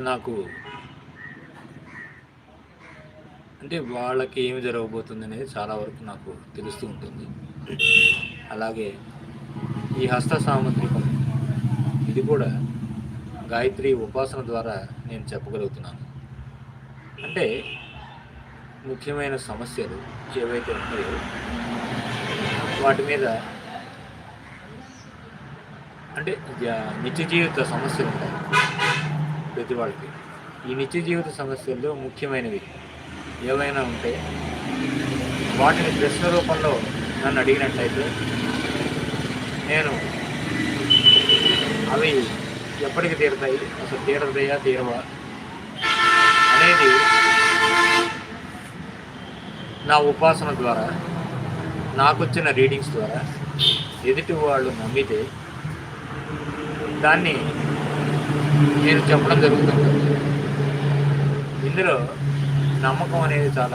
నాకు అంటే వాళ్ళకి ఏమి జరగబోతుందనేది చాలా వరకు నాకు తెలుస్తూ ఉంటుంది. అలాగే ఈ హస్త సాముద్రికం ఇది కూడా గాయత్రి ఉపాసన ద్వారా నేను చెప్పగలుగుతున్నాను. అంటే ముఖ్యమైన సమస్యలు ఏవైతే ఉన్నాయో వాటి మీద అంటే నిత్య జీవిత సమస్యలు ఉంటాయి ప్రతి వాళ్ళకి. ఈ నిత్య జీవిత సమస్యల్లో ముఖ్యమైనవి ఏవైనా ఉంటే వాటిని ప్రశ్న రూపంలో నన్ను అడిగినట్లయితే నేను అవి ఎప్పటికి తీరుతాయి, అసలు తీరతాయా తీరవా అనేది నా ఉపాసన ద్వారా, నాకు వచ్చిన రీడింగ్స్ ద్వారా ఎదుటి వాళ్ళు నమ్మితే దాన్ని నేను చెప్పడం జరుగుతుంది. ఇందులో నమ్మకం అనేది చాలా